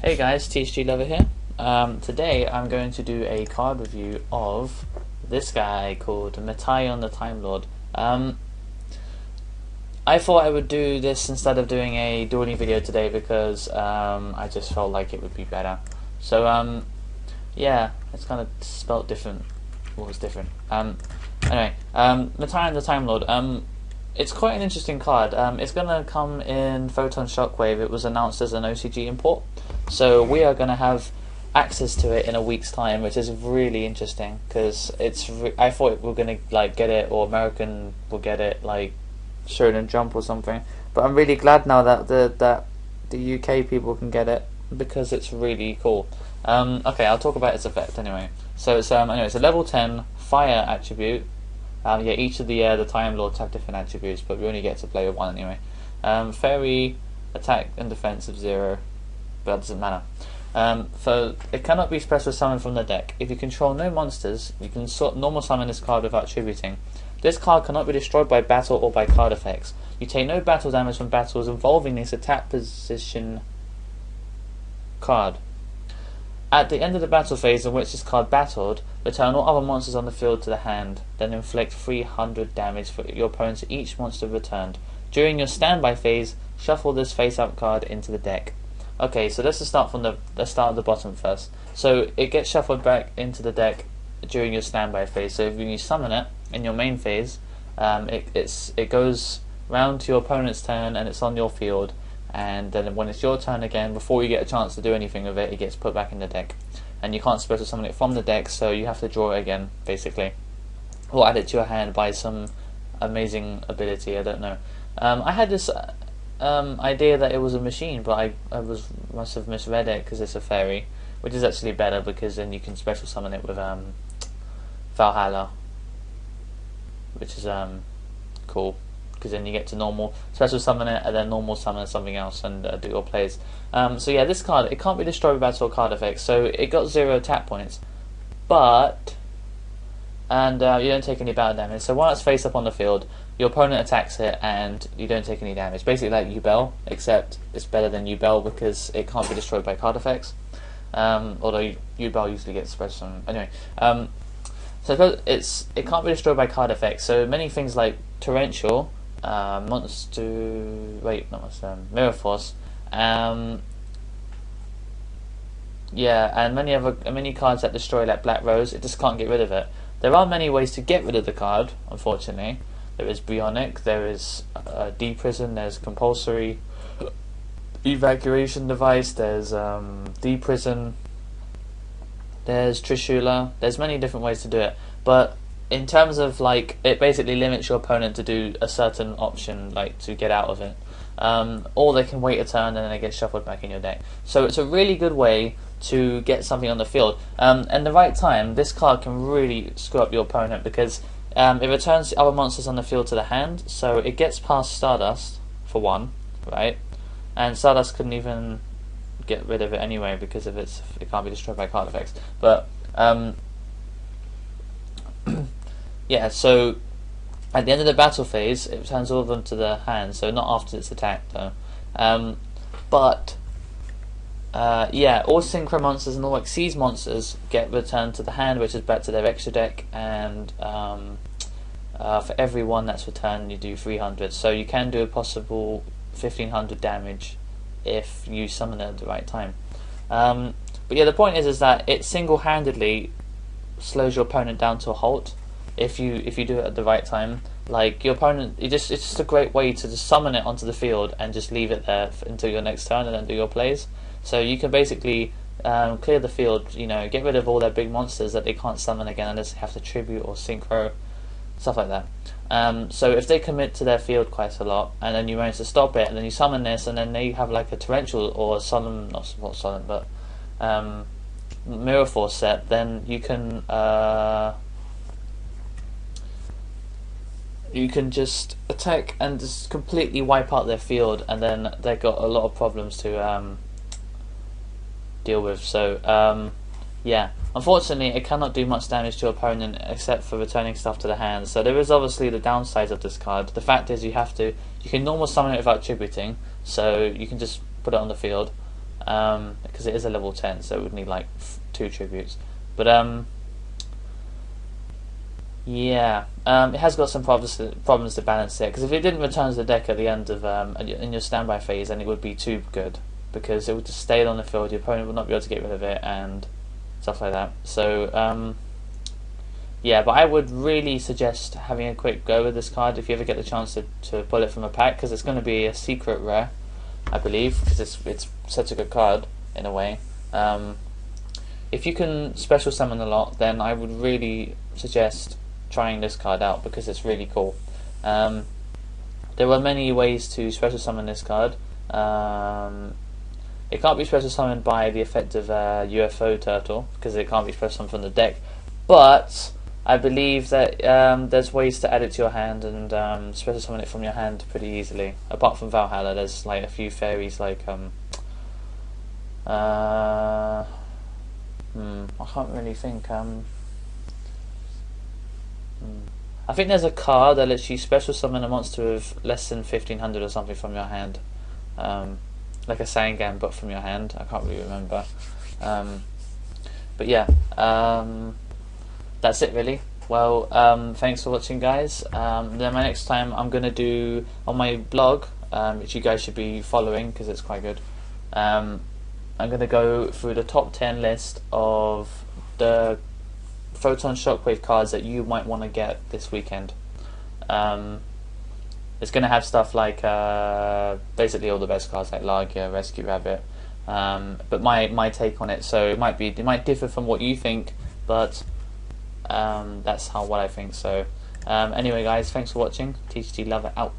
Hey guys, Thetcglover here. Today I'm going to do a card review of this guy called Metaion the Time Lord. I thought I would do this instead of doing a dueling video today because I just felt like it would be better. So yeah, it's kind of spelt different. What was different? Anyway, Metaion the Time Lord. It's quite an interesting card. It's going to come in Photon Shockwave. It was announced as an OCG import, so we are going to have access to it in a week's time, which is really interesting because I thought we were going to get it, or American will get it, like Shonen Jump or something. But I'm really glad now that the UK people can get it because it's really cool. Okay, I'll talk about its effect anyway. So it's it's a level 10 fire attribute. Yeah, each of the Time Lords have different attributes, but we only get to play with one anyway. Fairy, attack and defense of 0, but that doesn't matter. So it cannot be special summoned from the deck. If you control no monsters, you can normal summon this card without tributing. This card cannot be destroyed by battle or by card effects. You take no battle damage from battles involving this attack position card. At the end of the battle phase in which this card battled, return all other monsters on the field to the hand, then inflict 300 damage for your opponent to each monster returned. During your standby phase, shuffle this face-up card into the deck. Okay, so let's start from the start at the bottom first. So it gets shuffled back into the deck during your standby phase. So when you summon it in your main phase, it goes round to your opponent's turn and it's on your field. And then when it's your turn again, before you get a chance to do anything with it, it gets put back in the deck. And you can't special summon it from the deck, so you have to draw it again, basically. Or add it to your hand by some amazing ability, I don't know. I had this idea that it was a machine, but I must have misread it because it's a fairy, which is actually better because then you can special summon it with Valhalla, which is cool. Because then you get to normal special summon it and then normal summon something else and do your plays. So yeah, this card, it can't be destroyed by battle or card effects, so it got 0 attack points, but you don't take any battle damage. So while it's face up on the field, your opponent attacks it and you don't take any damage. Basically like Yugioh, except it's better than Yugioh because it can't be destroyed by card effects. Although Yugioh usually gets special summon. Anyway, so it can't be destroyed by card effects. So many things like Torrential, Mirror Force, yeah, and many cards that destroy, like Black Rose, it just can't get rid of it. There are many ways to get rid of the card, unfortunately. There is Bionic, there is Deprison, there's Compulsory Evacuation Device, there's Deprison, there's Trishula, there's many different ways to do it, but in terms of it basically limits your opponent to do a certain option, to get out of it. Or they can wait a turn and then it gets shuffled back in your deck. So it's a really good way to get something on the field. And the right time, this card can really screw up your opponent because it returns other monsters on the field to the hand, so it gets past Stardust, for one, right? And Stardust couldn't even get rid of it anyway because of it can't be destroyed by card effects. But yeah, so at the end of the battle phase, it returns all of them to the hand, so not after it's attacked though. Yeah, all synchro monsters and all Xyz monsters get returned to the hand, which is back to their extra deck, and for every one that's returned, you do 300. So you can do a possible 1500 damage if you summon it at the right time. But yeah, the point is that it single-handedly slows your opponent down to a halt. If you do it at the right time, your opponent, it's just a great way to just summon it onto the field and just leave it there until your next turn and then do your plays. So you can basically clear the field, get rid of all their big monsters that they can't summon again unless they have to tribute or synchro, stuff like that. So if they commit to their field quite a lot and then you manage to stop it and then you summon this and then they have a Torrential or a Solemn, not Solemn, but Mirror Force set, then you can just attack and just completely wipe out their field, and then they've got a lot of problems to deal with. So yeah, unfortunately it cannot do much damage to your opponent except for returning stuff to the hand. So there is obviously the downsides of this card. The fact is you can normal summon it without tributing, so you can just put it on the field. because it is a level 10, so it would need like 2 tributes. But yeah, it has got some problems to balance it, because if it didn't return to the deck at the end of in your standby phase, then it would be too good, because it would just stay on the field. Your opponent would not be able to get rid of it and stuff like that. So yeah, but I would really suggest having a quick go with this card if you ever get the chance to pull it from a pack, because it's going to be a secret rare, I believe, because it's such a good card in a way. If you can special summon a lot, then I would really suggest trying this card out, because it's really cool. There are many ways to special summon this card. It can't be special summoned by the effect of UFO Turtle, because it can't be special summoned from the deck, but I believe that there's ways to add it to your hand and special summon it from your hand pretty easily. Apart from Valhalla, there's like a few fairies like I can't really think. I think there's a card that lets you special summon a monster with less than 1500 or something from your hand, like a Sangan, but from your hand. I can't really remember. But yeah, that's it really. Well, thanks for watching, guys. Then my next time I'm going to do on my blog, which you guys should be following because it's quite good. I'm going to go through the top 10 list of the Photon Shockwave cards that you might want to get this weekend. It's going to have stuff like basically all the best cards like Yugioh, Rescue Rabbit, but my take on it. So it might differ from what you think, but that's what I think. So anyway, guys, thanks for watching. Thetcglover out.